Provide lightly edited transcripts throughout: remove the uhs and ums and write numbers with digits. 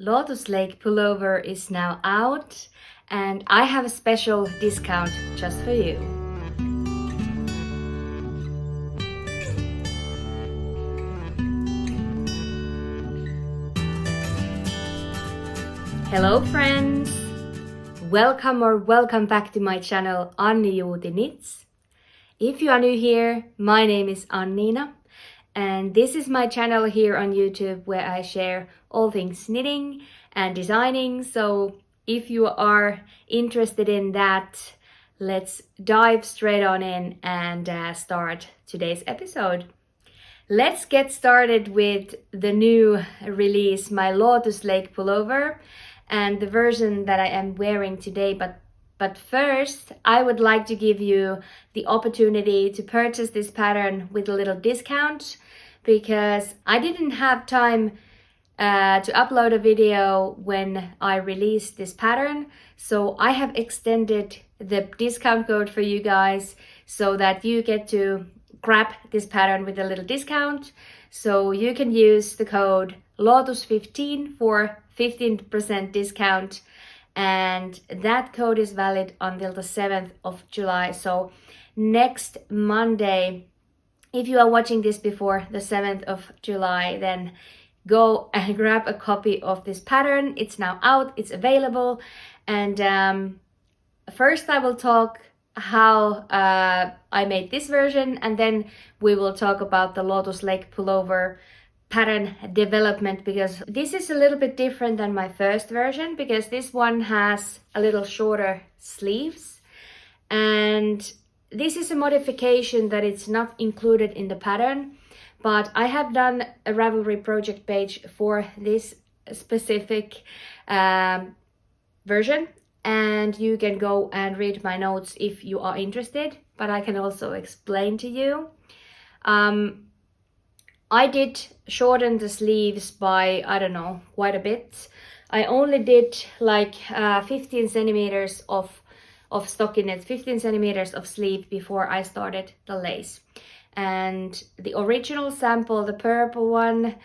Lotus Lake Pullover is now out and I have a special discount just for you. Hello friends! Welcome back to my channel Annijuuti Knits. If you are new here, my name is Annina and this is my channel here on YouTube where I share all things knitting and designing. So if you are interested in that, let's dive straight on in and start today's episode. Let's get started with the new release, my Lotus Lake Pullover, and the version that I am wearing today. But first, I would like to give you the opportunity to purchase this pattern with a little discount because I didn't have time to upload a video when I released this pattern. So I have extended the discount code for you guys so that you get to grab this pattern with a little discount. So you can use the code LOTUS15 for 15% discount. And that code is valid until the 7th of July. So next Monday, if you are watching this before the 7th of July, then go and grab a copy of this pattern. It's now out, it's available. And first I will talk how I made this version, and then we will talk about the Lotus Lake Pullover pattern development, because this is a little bit different than my first version because this one has a little shorter sleeves, and this is a modification that it's not included in the pattern, but I have done a Ravelry project page for this specific version, and you can go and read my notes if you are interested, but I can also explain to you. I did shorten the sleeves by, I don't know, quite a bit. I only did like 15 centimeters of stockinette, 15 centimeters of sleeve before I started the lace. And the original sample, the purple one,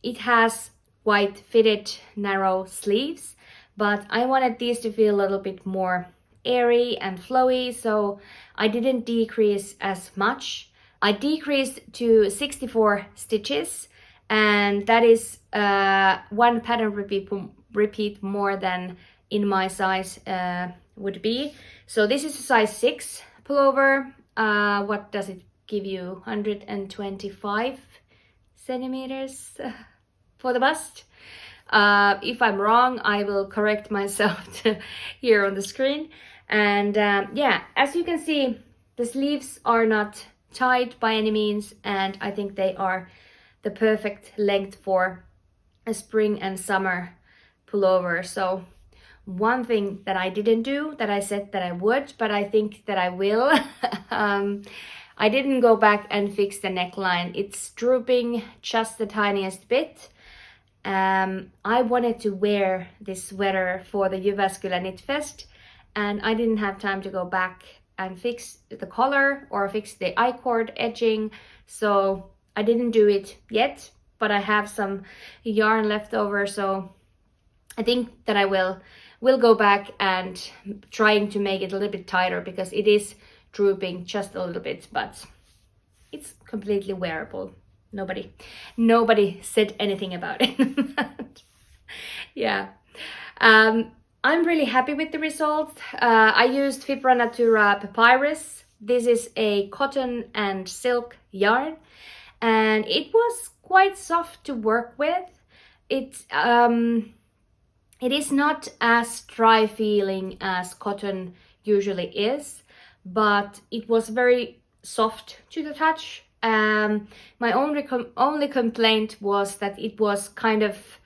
it has quite fitted narrow sleeves, but I wanted these to feel a little bit more airy and flowy, so I didn't decrease as much. I decreased to 64 stitches, and that is one pattern repeat more than in my size would be. So this is a size 6 pullover. What does it give you? 125 centimeters for the bust. If I'm wrong, I will correct myself here on the screen. And yeah, as you can see, the sleeves are not tight by any means, and I think they are the perfect length for a spring and summer pullover. So one thing that I didn't do that I said that I would, but I think that I will, I didn't go back and fix the neckline. It's drooping just the tiniest bit. I wanted to wear this sweater for the Jyväskylä Knit Fest, and I didn't have time to go back and fix the collar or fix the I-cord edging, so I didn't do it yet, but I have some yarn left over, so I think that I will go back and trying to make it a little bit tighter because it is drooping just a little bit, but it's completely wearable. Nobody said anything about it. Yeah. I'm really happy with the result. I used Fibra Natura Papyrus. This is a cotton and silk yarn, and it was quite soft to work with. It is not as dry feeling as cotton usually is, but it was very soft to the touch. My only complaint was that it was kind of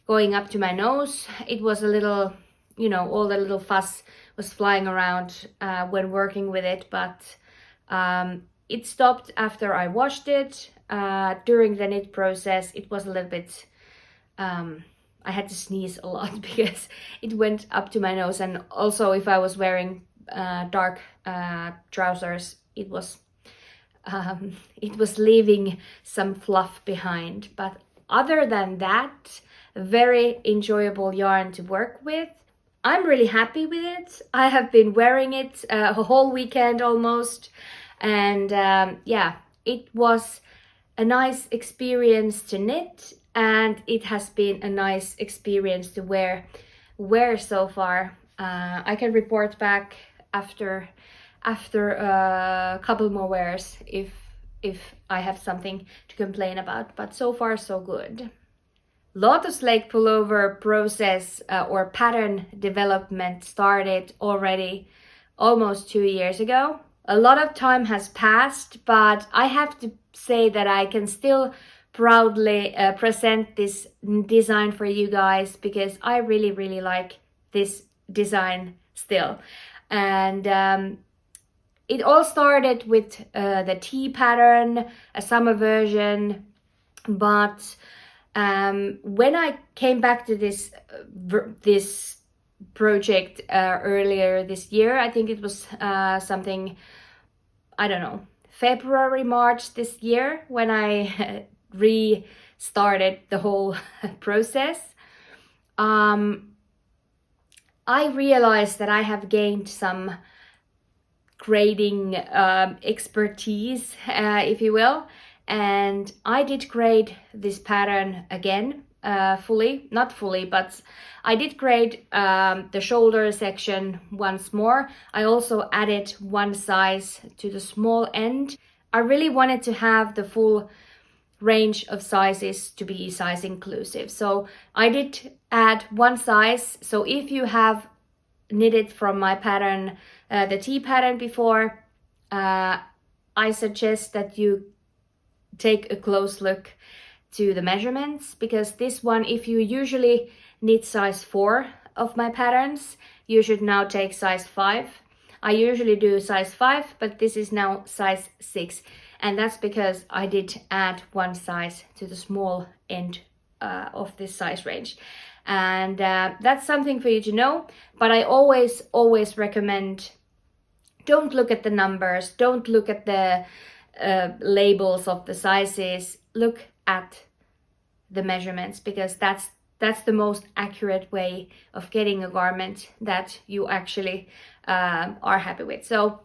going up to my nose. It was a little, you know, all the little fuss was flying around when working with it, but it stopped after I washed it. During the knit process, it was a little bit, I had to sneeze a lot because it went up to my nose, and also if I was wearing dark trousers, it was leaving some fluff behind. But other than that, very enjoyable yarn to work with. I'm really happy with it. I have been wearing it a whole weekend almost, and yeah, it was a nice experience to knit, and it has been a nice experience to wear so far. I can report back after a couple more wears if I have something to complain about, but so far so good. Lotus Lake Pullover process or pattern development started already almost 2 years ago. A lot of time has passed, but I have to say that I can still proudly present this design for you guys, because I really like this design still. And it all started with the tea pattern, a summer version, but when I came back to this project earlier this year, I think it was something, I don't know, February, March this year, when I restarted the whole process, I realized that I have gained some grading expertise, if you will, and I did grade this pattern again, not fully, but I did grade the shoulder section once more. I also added one size to the small end. I really wanted to have the full range of sizes to be size inclusive, so I did add one size. So if you have knitted from my pattern, the tea pattern before, I suggest that you take a close look to the measurements, because this one, if you usually knit size 4 of my patterns, you should now take size 5. I usually do size 5, but this is now size 6, and that's because I did add one size to the small end of this size range. And that's something for you to know. But I always recommend, don't look at the numbers, don't look at the labels of the sizes, look at the measurements, because that's the most accurate way of getting a garment that you actually are happy with. So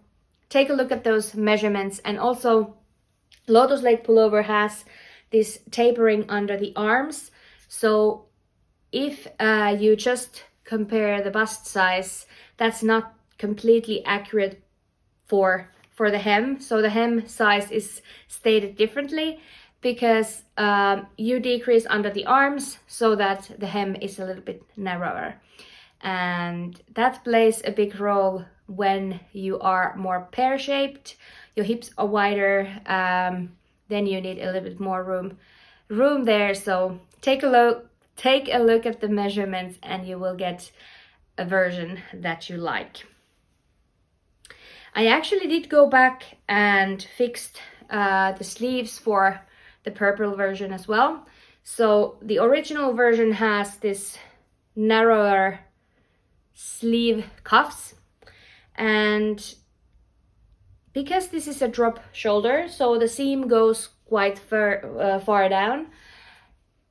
take a look at those measurements. And also, Lotus Lake Pullover has this tapering under the arms, so if you just compare the bust size, that's not completely accurate for the hem. So the hem size is stated differently, because you decrease under the arms so that the hem is a little bit narrower, and that plays a big role when you are more pear-shaped, your hips are wider, then you need a little bit more room there. So take a look at the measurements, and you will get a version that you like. I actually did go back and fixed the sleeves for the purple version as well. So the original version has this narrower sleeve cuffs, and because this is a drop shoulder, so the seam goes quite far down,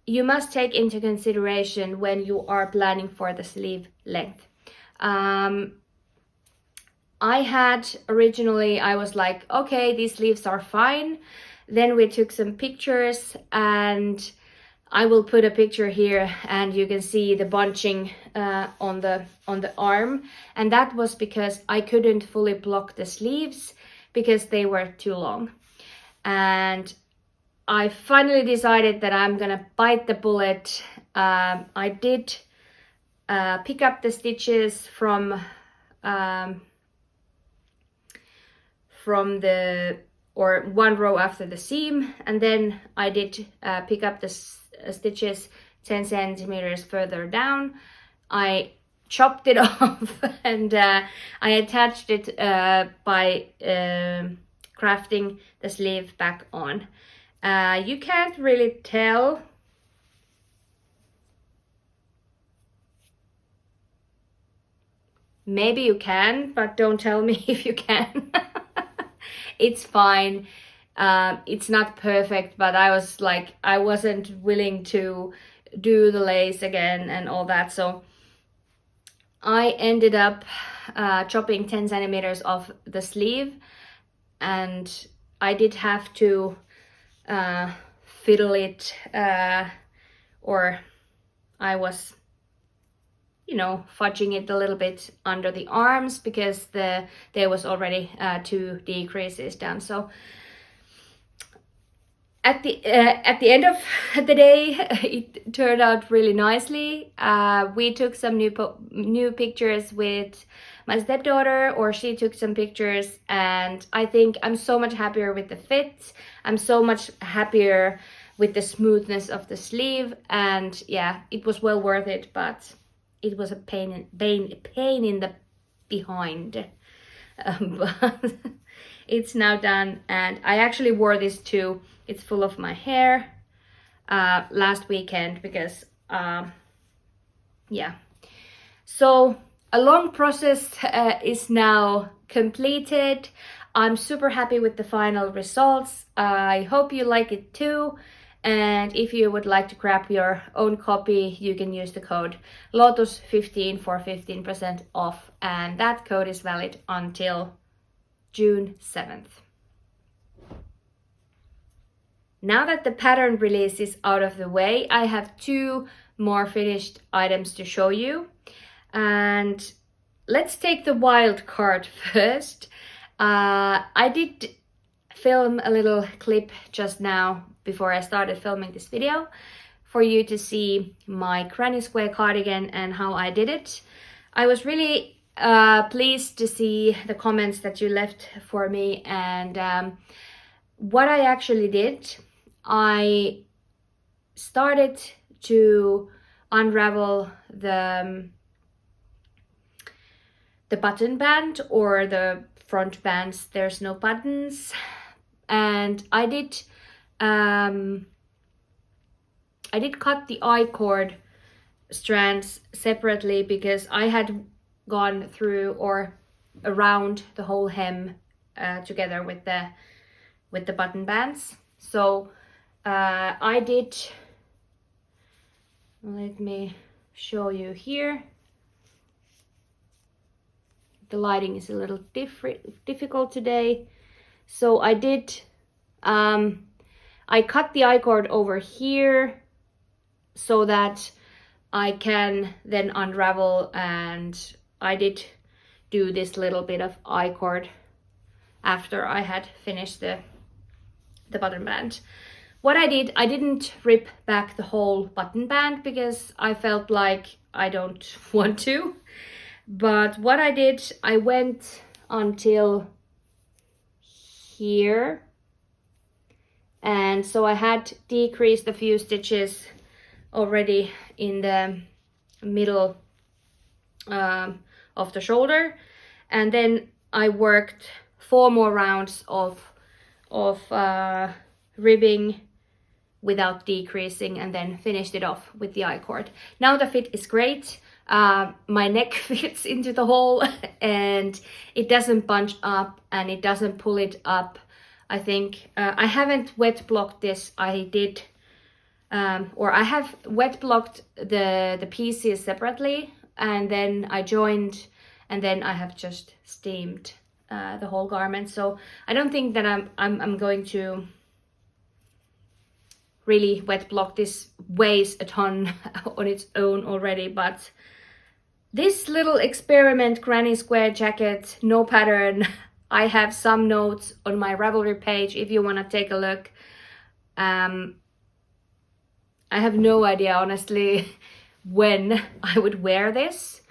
you must take into consideration when you are planning for the sleeve length. I was like, okay, these sleeves are fine. Then we took some pictures, and I will put a picture here, and you can see the bunching on the arm, and that was because I couldn't fully block the sleeves because they were too long. And I finally decided that I'm gonna bite the bullet. I did pick up the stitches from one row after the seam, and then I did pick up the stitches 10 centimeters further down. I chopped it off, and I attached it by crafting the sleeve back on. You can't really tell. Maybe you can, but don't tell me if you can. It's fine. It's not perfect, but I was like, I wasn't willing to do the lace again and all that. So I ended up chopping 10 centimeters off the sleeve, and I did have to fiddle it, or I was, you know, fudging it a little bit under the arms because there was already 2 decreases done. So at the end of the day, it turned out really nicely. We took some new pictures with my stepdaughter, or she took some pictures, and I think I'm so much happier with the fit. I'm so much happier with the smoothness of the sleeve, and yeah, it was well worth it, but it was a pain in the behind. But it's now done, and I actually wore this too. It's full of my hair last weekend because yeah. So a long process is now completed. I'm super happy with the final results. I hope you like it too. And if you would like to grab your own copy, you can use the code LOTUS15 for 15% off. And that code is valid until June 7th. Now that the pattern release is out of the way, I have 2 more finished items to show you. And let's take the wild card first. I did film a little clip just now before I started filming this video for you to see my granny square cardigan and how I did it. I was really pleased to see the comments that you left for me, and what I actually did, I started to unravel the button band, or the front bands. There's no buttons, and I did cut the I-cord strands separately because I had gone through or around the whole hem together with the button bands. So I did, let me show you here. The lighting is a little difficult today. So I did, I cut the I-cord over here so that I can then unravel, and I did do this little bit of I-cord after I had finished the button band. What I did, I didn't rip back the whole button band because I felt like I don't want to. But what I did, I went until here, and so I had decreased a few stitches already in the middle of the shoulder, and then I worked 4 more rounds of ribbing without decreasing, and then finished it off with the I-cord. Now the fit is great. My neck fits into the hole, and it doesn't bunch up and it doesn't pull it up. I think I haven't wet blocked this. I did, or I have wet blocked the pieces separately, and then I joined, and then I have just steamed the whole garment. So I don't think that I'm going to really wet block. This weighs a ton on its own already, but this little experiment granny square jacket, no pattern, I have some notes on my Ravelry page if you want to take a look. I have no idea honestly when I would wear this,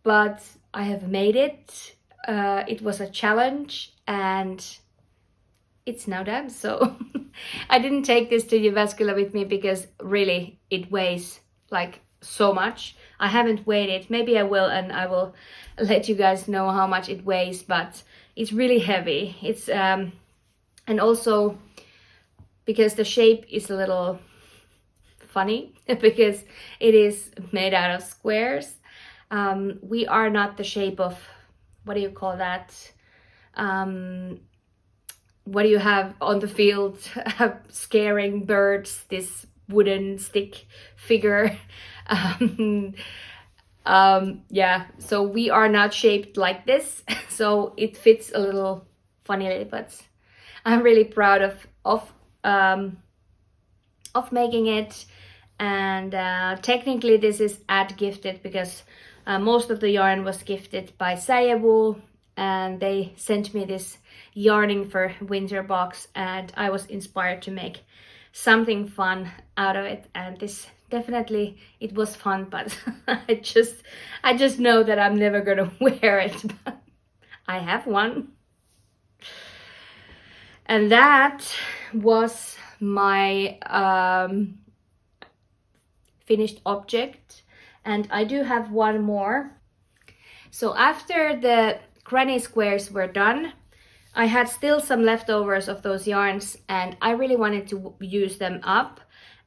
but I have made it. It was a challenge and it's now done. So I didn't take this to Jyväskylä with me because really it weighs like so much. I haven't weighed it. Maybe I will, and I will let you guys know how much it weighs, but it's really heavy. It's and also because the shape is a little funny because it is made out of squares. We are not the shape of, what do you call that? What do you have on the field scaring birds? This wooden stick figure. Yeah, so we are not shaped like this, so it fits a little funnily, but I'm really proud of making it. And technically this is ad gifted, because most of the yarn was gifted by Wool, and they sent me this yarning for winter box, and I was inspired to make something fun out of it. And this definitely, it was fun, but I just know that I'm never gonna wear it, but I have one. And that was my finished object. And I do have one more. So after the granny squares were done, I had still some leftovers of those yarns, and I really wanted to use them up.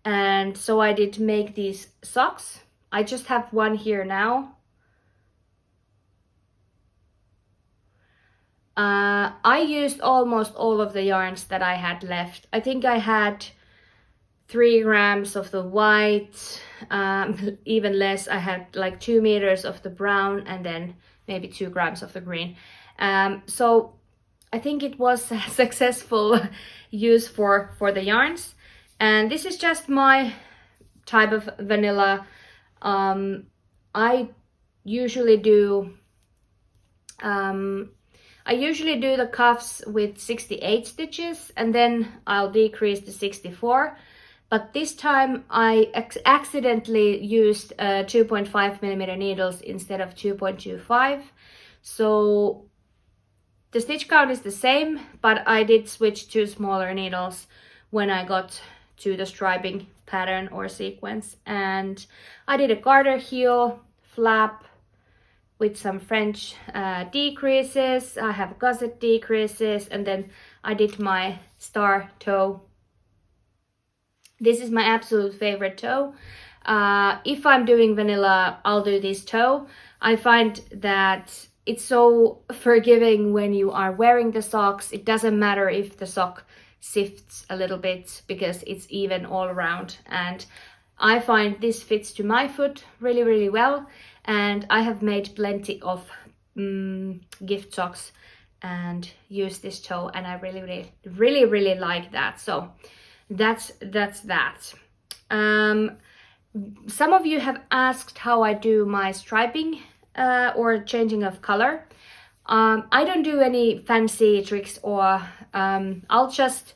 And so I did make these socks. I just have one here now. I used almost all of the yarns that I had left. I think I had 3 grams of the white, even less. I had like 2 meters of the brown, and then maybe 2 grams of the green. So I think it was a successful use for the yarns. And this is just my type of vanilla. I usually do the cuffs with 68 stitches, and then I'll decrease to 64. But this time I accidentally used 2.5 millimeter needles instead of 2.25. So the stitch count is the same, but I did switch to smaller needles when I got to the striping pattern or sequence. And I did a garter heel, flap with some French decreases. I have gusset decreases, and then I did my star toe. This is my absolute favorite toe. If I'm doing vanilla, I'll do this toe. I find that it's so forgiving when you are wearing the socks. It doesn't matter if the sock shifts a little bit, because it's even all around. And I find this fits to my foot really, really well. And I have made plenty of gift socks and used this toe, and I really like that. So that's that. Some of you have asked how I do my striping or changing of color. I don't do any fancy tricks, or I'll just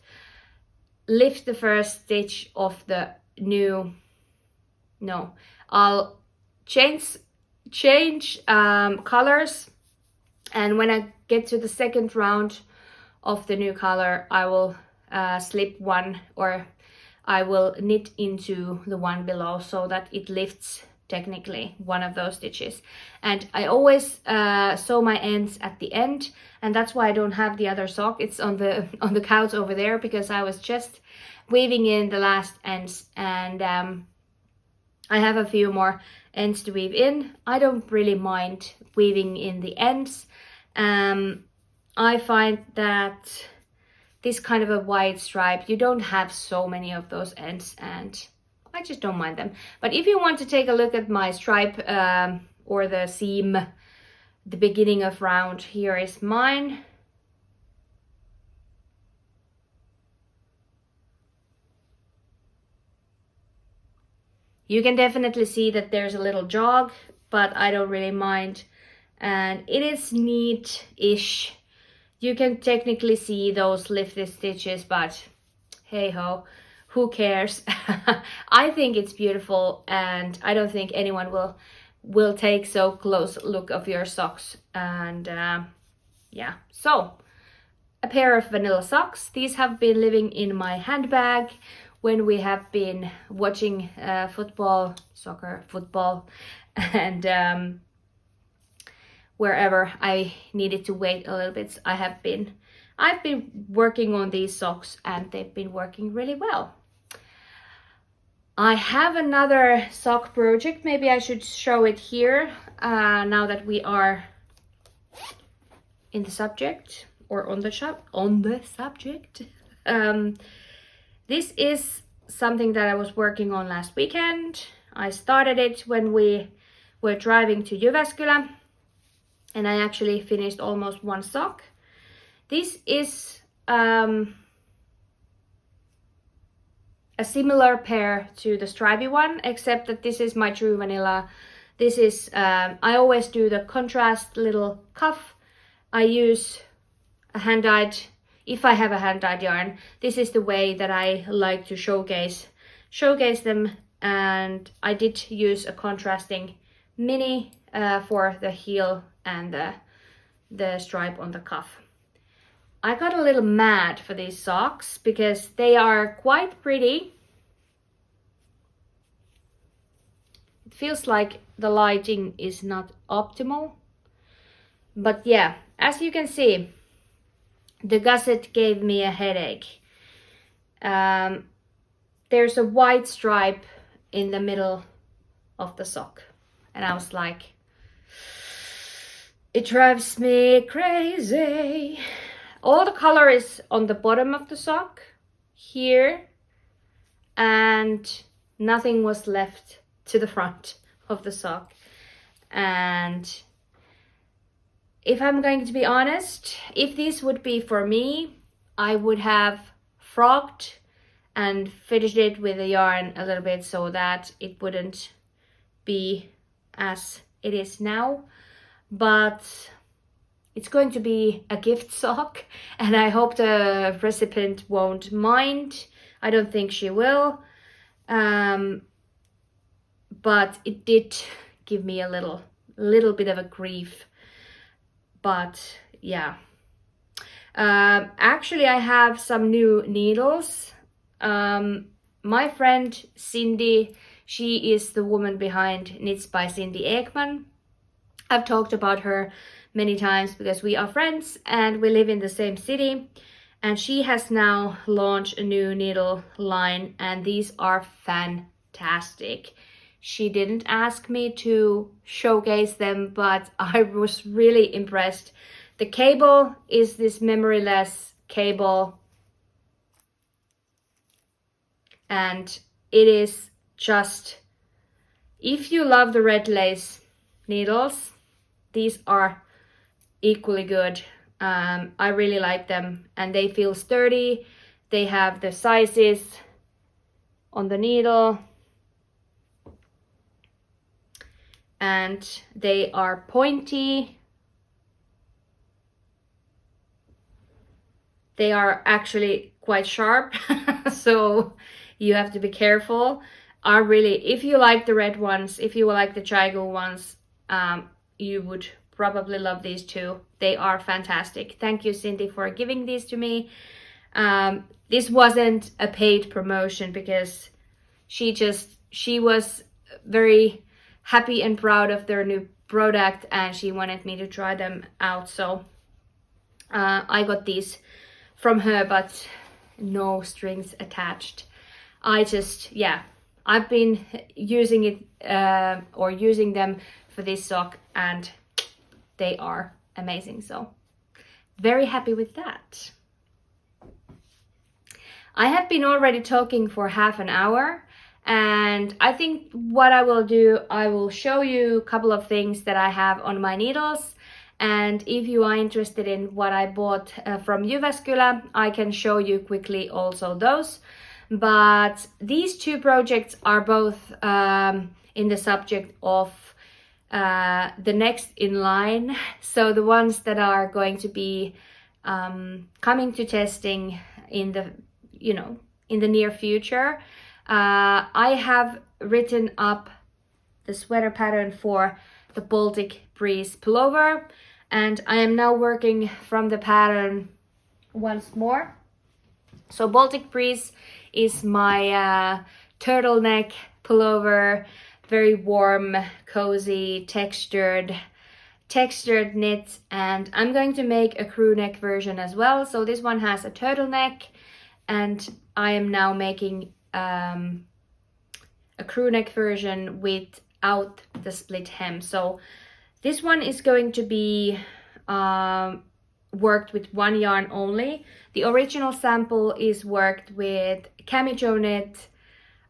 lift the first stitch of the new, no, I'll change colors, and when I get to the second round of the new color, I will slip one, or I will knit into the one below, so that it lifts technically one of those stitches. And I always sew my ends at the end, and that's why I don't have the other sock. It's on the couch over there, because I was just weaving in the last ends, and I have a few more ends to weave in. I don't really mind weaving in the ends. I find that this kind of a wide stripe, you don't have so many of those ends, and I just don't mind them. But if you want to take a look at my stripe or the seam, the beginning of round, here is mine. You can definitely see that there's a little jog, but I don't really mind. And it is neat-ish. You can technically see those lifted stitches, but hey ho, who cares? I think it's beautiful, and I don't think anyone will take so close look of your socks. And yeah, so a pair of vanilla socks. These have been living in my handbag when we have been watching soccer, football, and wherever I needed to wait a little bit. I've been working on these socks, and they've been working really well. I have another sock project. Maybe I should show it here now that we are in the subject, or on the subject. This is something that I was working on last weekend. I started it when we were driving to Jyväskylä, and I actually finished almost one sock. This is a similar pair to the stripy one, except that this is my true vanilla. This is, I always do the contrast little cuff. I use a hand-dyed, if I have a hand-dyed yarn. This is the way that I like to showcase them, and I did use a contrasting mini for the heel and the stripe on the cuff. I got a little mad for these socks because they are quite pretty. It feels like the lighting is not optimal, but yeah, as you can see, the gusset gave me a headache. There's a white stripe in the middle of the sock, and I was like, it drives me crazy. All the color is on the bottom of the sock here, and nothing was left to the front of the sock. And if I'm going to be honest, if this would be for me, I would have frogged and finished it with the yarn a little bit so that it wouldn't be as it is now. But it's going to be a gift sock, and I hope the recipient won't mind. I don't think she will. But it did give me a little bit of a grief. But yeah. Actually, I have some new needles. My friend Cindy, she is the woman behind Knits by Cindy Ekman. I've talked about her many times because we are friends and we live in the same city. And she has now launched a new needle line, and these are fantastic. She didn't ask me to showcase them, but I was really impressed. The cable is this memoryless cable, and it is just, if you love the red lace needles, these are equally good. I really like them, and they feel sturdy. They have the sizes on the needle, and they are pointy. They are actually quite sharp, so you have to be careful. Are really, if you like the red ones, if you like the Chigo ones, you would probably love these two. They are fantastic. Thank you, Cindy, for giving these to me. This wasn't a paid promotion because she was very happy and proud of their new product, and she wanted me to try them out. So I got these from her, but no strings attached. I've been using it or using them for this sock, and they are amazing. So very happy with that. I have been already talking for half an hour, and I think what I will do, I will show you a couple of things that I have on my needles. And if you are interested in what I bought from Jyväskylä, I can show you quickly also those. But these two projects are both in the subject of the next in line. So the ones that are going to be coming to testing in the near future. I have written up the sweater pattern for the Baltic Breeze Pullover, and I am now working from the pattern once more. So Baltic Breeze is my turtleneck pullover, very warm, cozy, textured knit, and I'm going to make a crew neck version as well. So this one has a turtleneck, and I am now making a crew neck version without the split hem. So this one is going to be worked with one yarn only. The original sample is worked with camijo knit,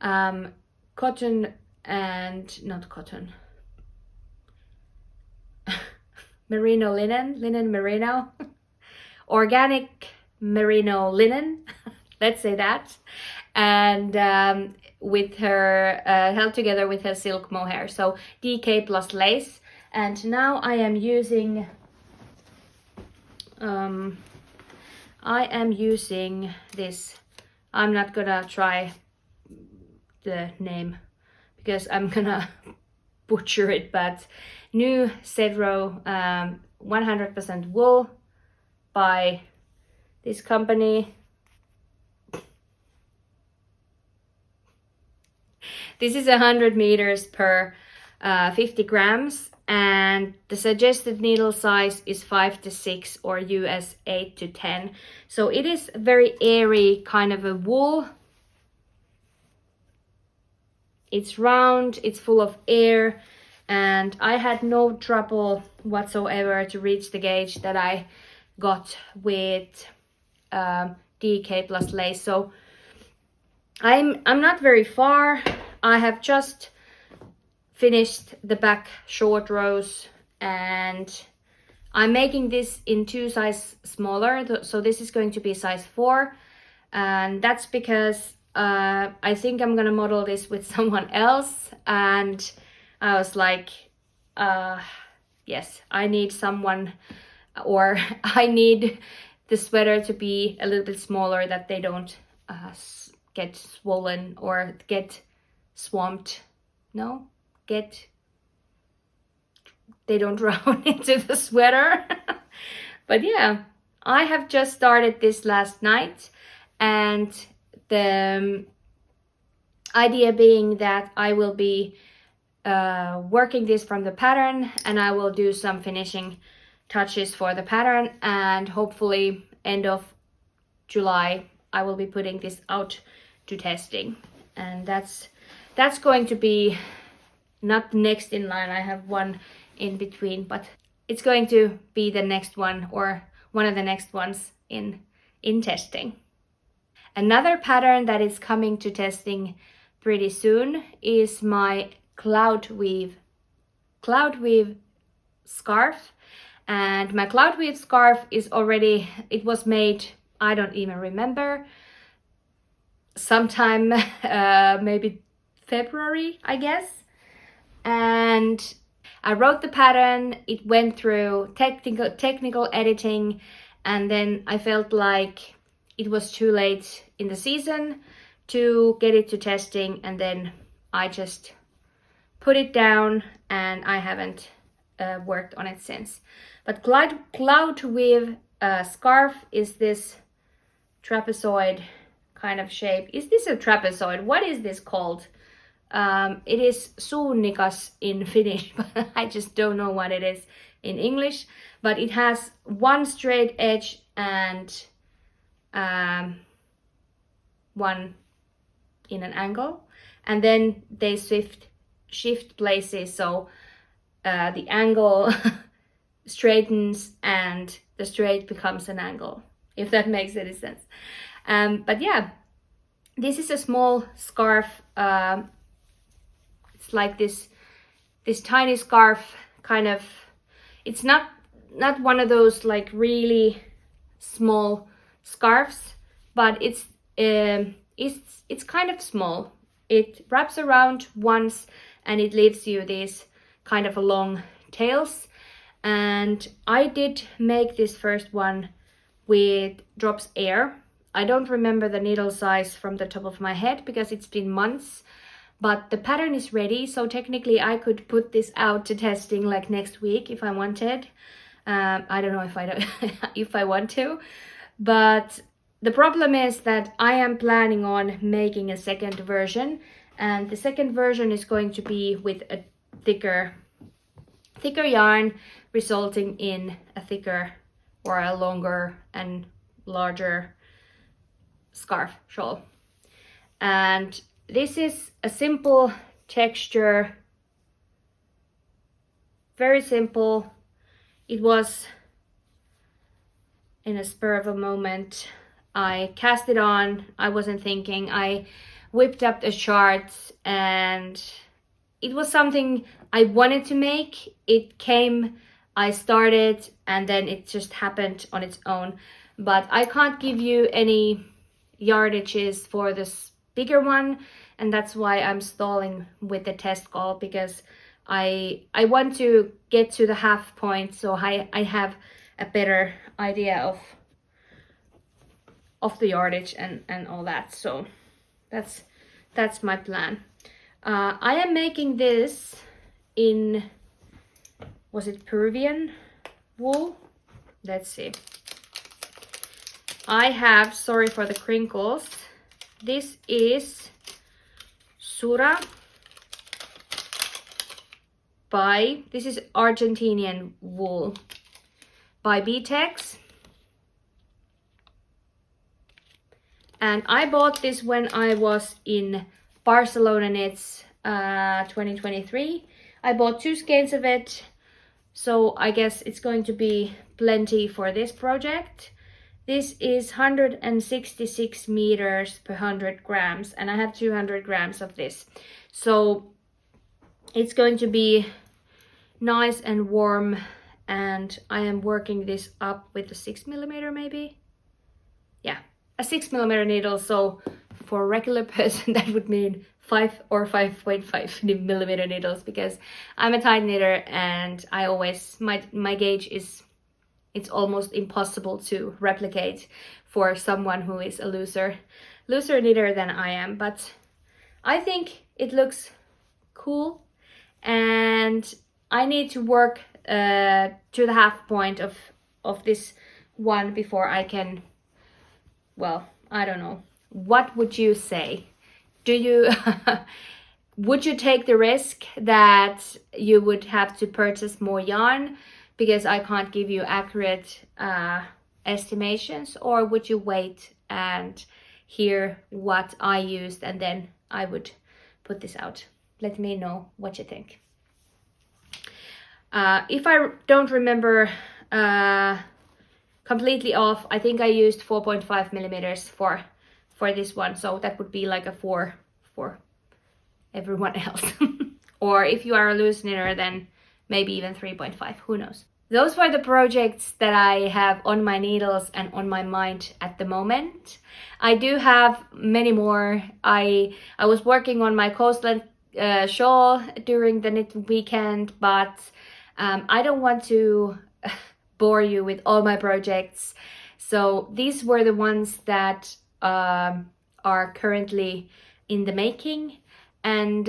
cotton and not cotton, merino linen merino, organic merino linen, let's say that, and with her held together with her silk mohair, so DK plus lace. And now I am using this. I'm not gonna try the name because I'm gonna butcher it, but new Cedro 100% wool by this company. This is 100 meters per 50 grams, and the suggested needle size is 5 to 6 or US 8 to 10. So it is very airy kind of a wool. It's round, it's full of air, and I had no trouble whatsoever to reach the gauge that I got with DK plus lace. So I'm not very far. I have just finished the back short rows, and I'm making this in 2 sizes smaller, so this is going to be size 4, and that's because I think I'm gonna model this with someone else, and I was like, yes, I need someone, or I need the sweater to be a little bit smaller, that they don't get swollen or get swamped. No? They don't drown into the sweater. But yeah, I have just started this last night, and the idea being that I will be working this from the pattern, and I will do some finishing touches for the pattern, and hopefully end of July I will be putting this out to testing. And that's going to be not next in line, I have one in between, but it's going to be the next one, or one of the next ones in testing. Another pattern that is coming to testing pretty soon is my Cloudweave scarf. And my Cloudweave scarf is already, it was made, I don't even remember, sometime maybe February, I guess. And I wrote the pattern, it went through technical editing, and then I felt like it was too late in the season to get it to testing, and then I just put it down, and I haven't worked on it since. But Cloudweave scarf is this trapezoid kind of shape. Is this a trapezoid? What is this called? It is suunnikas in Finnish, but I just don't know what it is in English. But it has one straight edge and one in an angle, and then they shift places, so the angle straightens and the straight becomes an angle, if that makes any sense. But yeah, this is a small scarf. It's like this tiny scarf, kind of. It's not one of those like really small scarves, but it's kind of small. It wraps around once, and it leaves you these kind of long tails. And I did make this first one with drops air. I don't remember the needle size from the top of my head because it's been months, but the pattern is ready, so technically I could put this out to testing like next week if I wanted. I don't know if if I want to, but the problem is that I am planning on making a second version, and the second version is going to be with a thicker yarn, resulting in a thicker or a longer and larger scarf shawl. And this is a simple texture, very simple. It was in a spur of a moment. I cast it on. I wasn't thinking. I whipped up a chart, and it was something I wanted to make. It came, I started, and then it just happened on its own. But I can't give you any yardages for this bigger one, and that's why I'm stalling with the test call, because I want to get to the half point so I have a better idea of the yardage and all that. So that's my plan. I am making this in, was it Peruvian wool? Let's see. I have, sorry for the crinkles, this is Sura by, this is Argentinian wool by BTEX. And I bought this when I was in Barcelona Knits 2023. I bought 2 skeins of it, so I guess it's going to be plenty for this project. This is 166 meters per 100 grams, and I have 200 grams of this. So it's going to be nice and warm, and I am working this up with a 6mm maybe. Yeah, a 6mm needle, so for a regular person that would mean 5 or 5.5mm needles, because I'm a tight knitter and I always, my gauge is, it's almost impossible to replicate for someone who is a looser knitter than I am. But I think it looks cool, and I need to work to the half point of this one before I can, well, I don't know. What would you say? Do you would you take the risk that you would have to purchase more yarn because I can't give you accurate estimations, or would you wait and hear what I used and then I would put this out? Let me know what you think. If I don't remember completely off, I think I used 4.5mm for this one, so that would be like a 4 for everyone else. Or if you are a loose knitter, then maybe even 3.5, who knows. Those were the projects that I have on my needles and on my mind at the moment. I do have many more. I was working on my Coastland shawl during the knit weekend, but I don't want to bore you with all my projects. So these were the ones that are currently in the making, and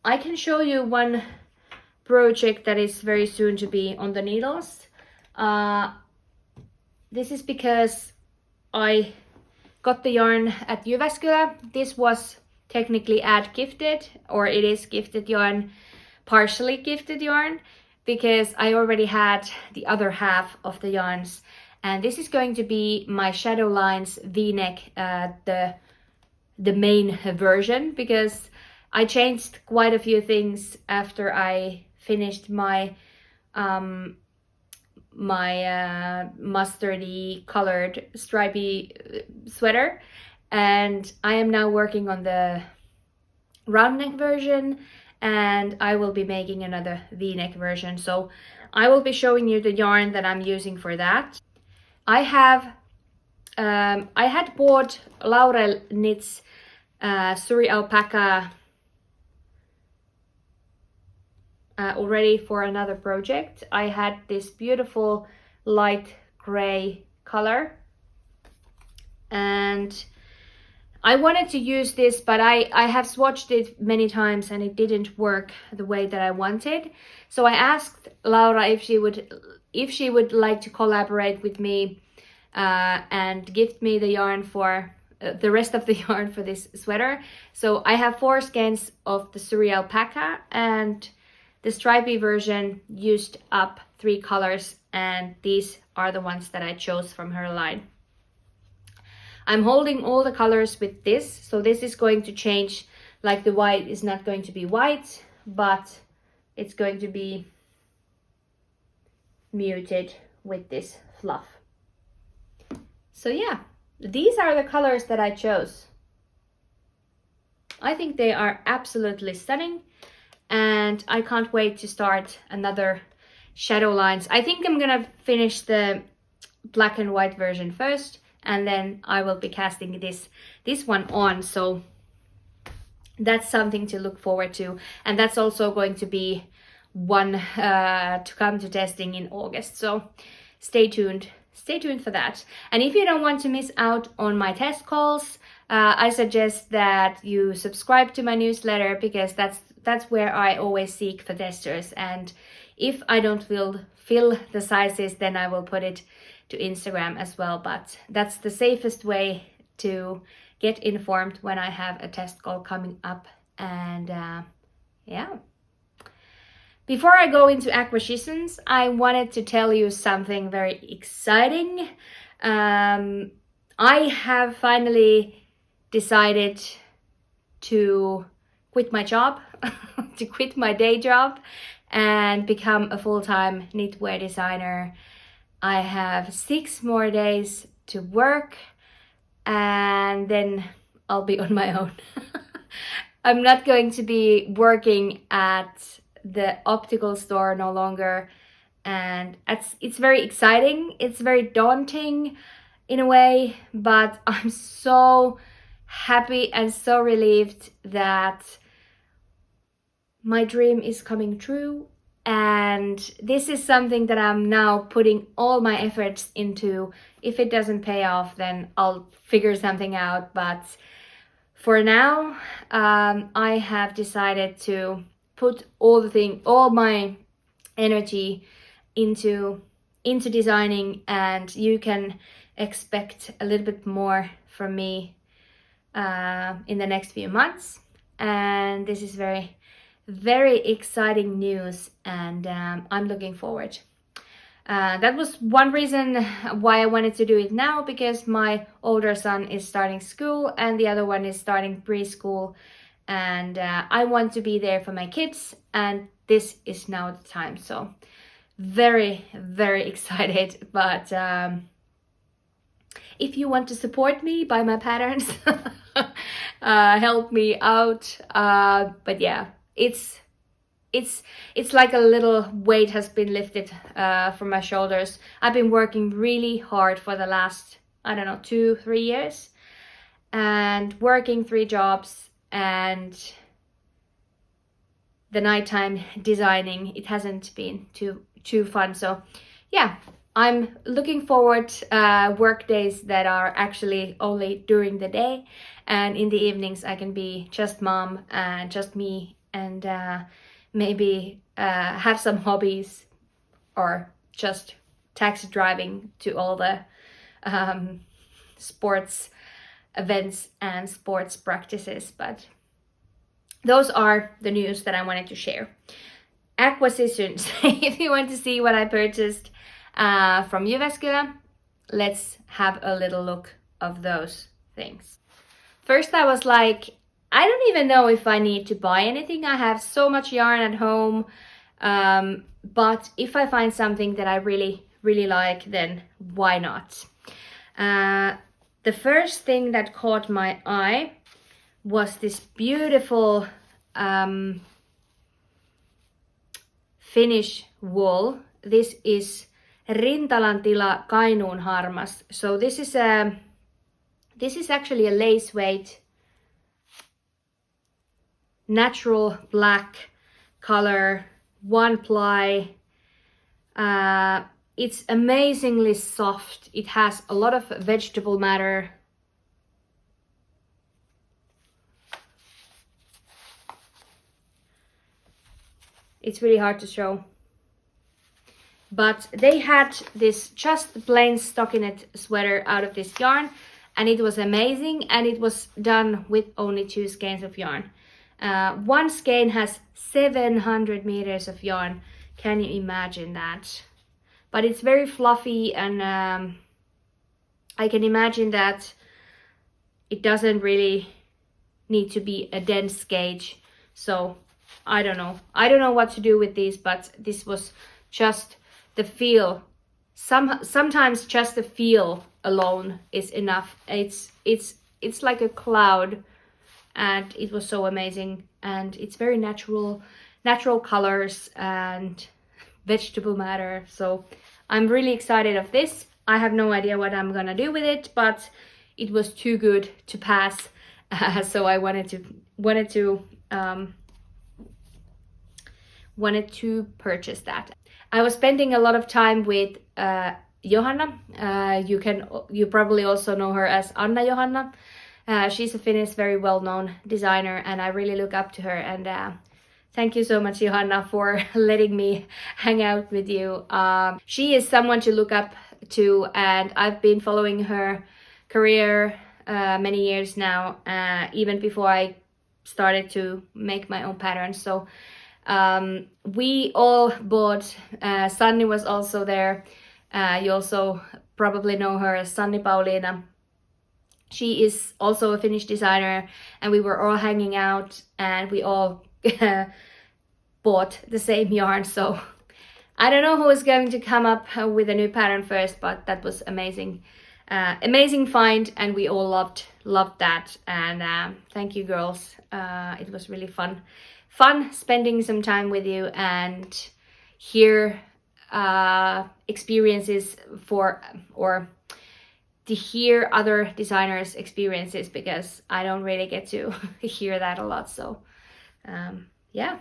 I can show you one project that is very soon to be on the needles. This is because I got the yarn at Jyväskylä. This was technically ad gifted, or it is gifted yarn, partially gifted yarn, because I already had the other half of the yarns. And this is going to be my Shadow Lines V-neck, the main version, because I changed quite a few things after I finished my mustardy colored stripy sweater, and I am now working on the round neck version, and I will be making another V-neck version. So I will be showing you the yarn that I'm using for that. I had bought Laurel Knits Suri alpaca already for another project. I had this beautiful light gray color, and I wanted to use this, but I have swatched it many times and it didn't work the way that I wanted. So I asked Laura if she would like to collaborate with me and gift me the yarn for the rest of the yarn for this sweater. So I have 4 skeins of the Suri alpaca, and the stripy version used up 3 colors, and these are the ones that I chose from her line. I'm holding all the colors with this, so this is going to change. Like the white is not going to be white, but it's going to be muted with this fluff. So yeah, these are the colors that I chose. I think they are absolutely stunning, and I can't wait to start another shadow lines. I think I'm gonna finish the black and white version first, and then I will be casting this one on. So that's something to look forward to, and that's also going to be one to come to testing in August. So stay tuned for that. And if you don't want to miss out on my test calls, I suggest that you subscribe to my newsletter, because that's where I always seek for testers. And if I don't fill the sizes, then I will put it to Instagram as well. But that's the safest way to get informed when I have a test call coming up. And yeah. Before I go into acquisitions, I wanted to tell you something very exciting. I have finally decided to quit my job, to quit my day job and become a full-time knitwear designer. I have 6 more days to work, and then I'll be on my own. I'm not going to be working at the optical store no longer, and it's very exciting. It's very daunting in a way, but I'm so happy and so relieved that my dream is coming true. And this is something that I'm now putting all my efforts into. If it doesn't pay off, then I'll figure something out. But for now, I have decided to put all my energy into designing, and you can expect a little bit more from me in the next few months. And this is very, very exciting news, and I'm looking forward. That was one reason why I wanted to do it now, because my older son is starting school and the other one is starting preschool, and I want to be there for my kids, and this is now the time. So very, very excited. But if you want to support me, buy my patterns, help me out. But yeah, it's like a little weight has been lifted from my shoulders. I've been working really hard for the last, I don't know, 2-3 years, and working 3 jobs, and the nighttime designing, it hasn't been too fun. So yeah, I'm looking forward work days that are actually only during the day, and in the evenings I can be just mom and just me, and maybe have some hobbies, or just taxi driving to all the sports events and sports practices. But those are the news that I wanted to share. Acquisitions. If you want to see what I purchased from Jyväskylä, let's have a little look of those things. First, I was like, I don't even know if I need to buy anything. I have so much yarn at home, but if I find something that I really, really like, then why not? The first thing that caught my eye was this beautiful Finnish wool. This is Rintalantila Kainuun Harmas. So this is actually a lace weight, natural black color, 1 ply. It's amazingly soft. It has a lot of vegetable matter. It's really hard to show. But they had this just plain stockinette sweater out of this yarn, and it was amazing, and it was done with only 2 skeins of yarn. 1 skein has 700 meters of yarn. Can you imagine that? But it's very fluffy, and I can imagine that it doesn't really need to be a dense gauge. So I don't know what to do with these, but this was just the feel. Sometimes just the feel alone is enough. It's like a cloud, and it was so amazing. And it's very natural colors and vegetable matter. So I'm really excited of this. I have no idea what I'm gonna do with it, but it was too good to pass. So I wanted to purchase that. I was spending a lot of time with Johanna. You probably also know her as Anna Johanna. She's a Finnish, very well-known designer, and I really look up to her. And thank you so much, Johanna, for letting me hang out with you. She is someone to look up to, and I've been following her career many years now, even before I started to make my own patterns. So we all bought, Sanni was also there. You also probably know her as Sanni Pauliina. She is also a Finnish designer, and we were all hanging out, and we all bought the same yarn. So I don't know who is going to come up with a new pattern first, but that was amazing. Amazing find, and we all loved that. And thank you, girls. It was really fun spending some time with you and hear experiences to hear other designers' experiences, because I don't really get to hear that a lot. So yeah.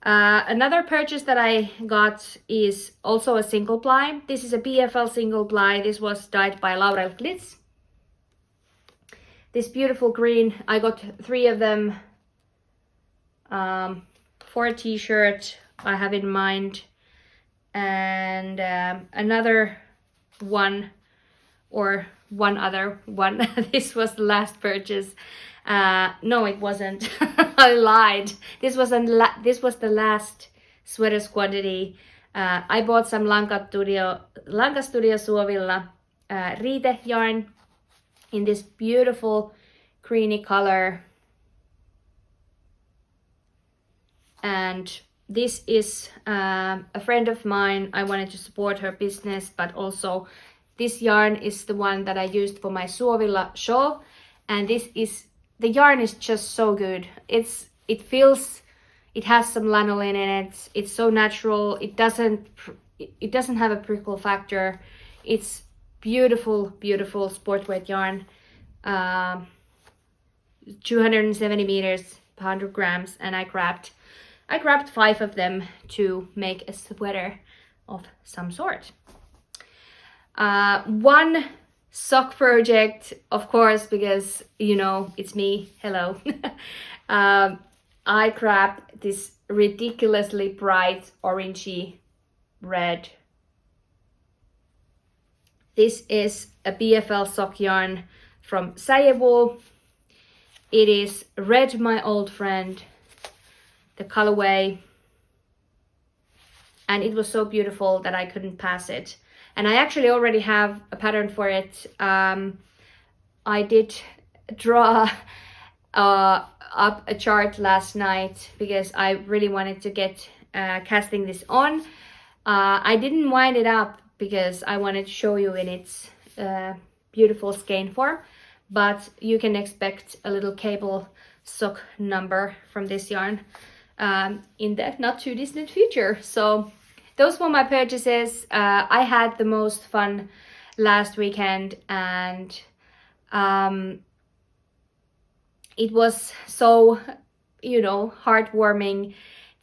Another purchase that I got is also a single ply. This is a BFL single ply. This was dyed by Laurel Glitz. This beautiful green. I got 3 of them for a t-shirt I have in mind, and another one, or one other one. This was the last purchase. No, it wasn't. I lied. This was the last sweaters quantity. I bought some Lanka Studio Suovilla Riite yarn in this beautiful greeny color. And this is a friend of mine. I wanted to support her business, but also this yarn is the one that I used for my Suovilla shawl. And the yarn is just so good. It has some lanolin in it. It's so natural. It doesn't have a prickle factor. It's beautiful sport weight yarn. 270 meters, 100 grams, and I grabbed 5 of them to make a sweater of some sort. One sock project, of course, because it's me. Hello. I grabbed this ridiculously bright orangey red. This is a BFL sock yarn from Säijöwool. It is Red My Old Friend, the colorway, and it was so beautiful that I couldn't pass it. And I actually already have a pattern for it. I did draw up a chart last night because I really wanted to get casting this on. I didn't wind it up because I wanted to show you in its beautiful skein form, but you can expect a little cable sock number from this yarn in the not too distant future. So those were my purchases. I had the most fun last weekend, and it was so, heartwarming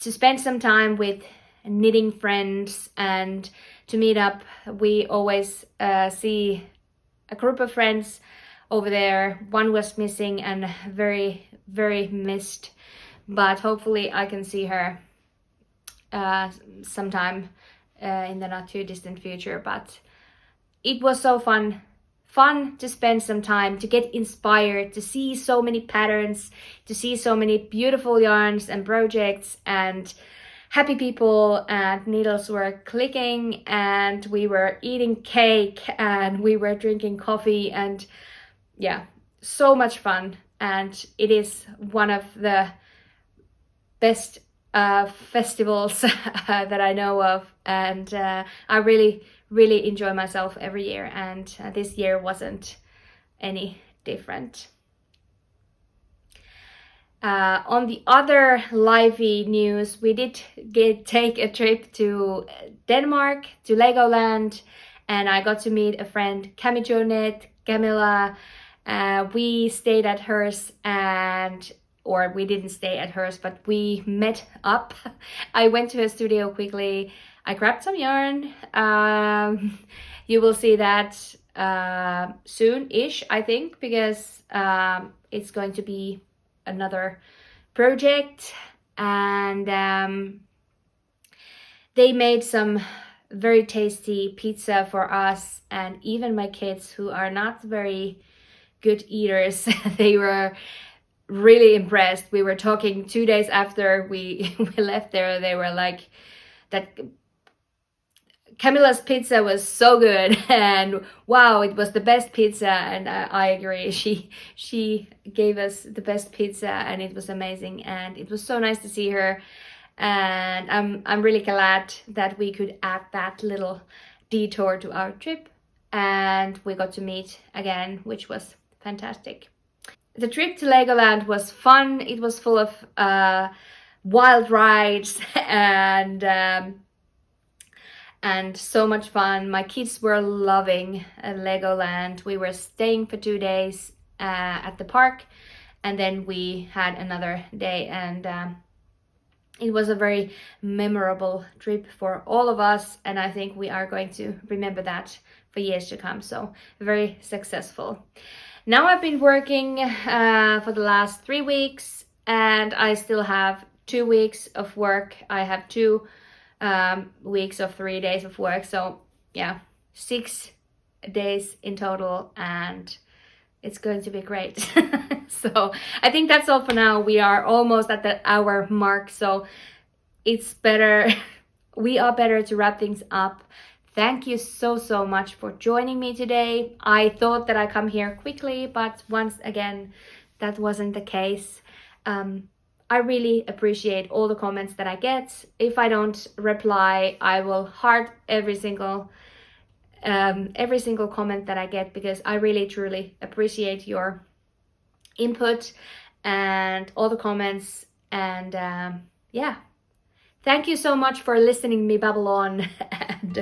to spend some time with knitting friends and to meet up. We always see a group of friends over there. One was missing and very, very missed, but hopefully I can see her sometime in the not too distant future. But it was so fun to spend some time, to get inspired, to see so many patterns, to see so many beautiful yarns and projects, and happy people, and needles were clicking, and we were eating cake, and we were drinking coffee, and yeah, so much fun. And it is one of the best festivals that I know of, and I really enjoy myself every year, and this year wasn't any different. On the other lively news, we did take a trip to Denmark, to Legoland, and I got to meet a friend, Camilla. We stayed at hers, or we didn't stay at hers, but we met up. I went to her studio quickly. I grabbed some yarn. You will see that soon-ish, I think, because it's going to be another project. And they made some very tasty pizza for us, and even my kids, who are not very good eaters, they were really impressed. We were talking 2 days after we left there. They were like, that Camilla's pizza was so good, and wow, it was the best pizza. And I agree, she gave us the best pizza, and it was amazing, and it was so nice to see her. And I'm really glad that we could add that little detour to our trip, and we got to meet again, which was fantastic. The trip to Legoland was fun. It was full of wild rides and so much fun. My kids were loving Legoland. We were staying for 2 days at the park, and then we had another day, and it was a very memorable trip for all of us, and I think we are going to remember that for years to come. So very successful. Now I've been working for the last 3 weeks, and I still have 2 weeks of work. I have 2 weeks of 3 days of work, so yeah, 6 days in total, and it's going to be great. So I think that's all for now. We are almost at the hour mark, so it's better we are better to wrap things up. Thank you so much for joining me today. I thought that I come here quickly, but once again, that wasn't the case. I really appreciate all the comments that I get. If I don't reply, I will heart every single comment that I get, because I really truly appreciate your input and all the comments. And yeah, thank you so much for listening me babble on. And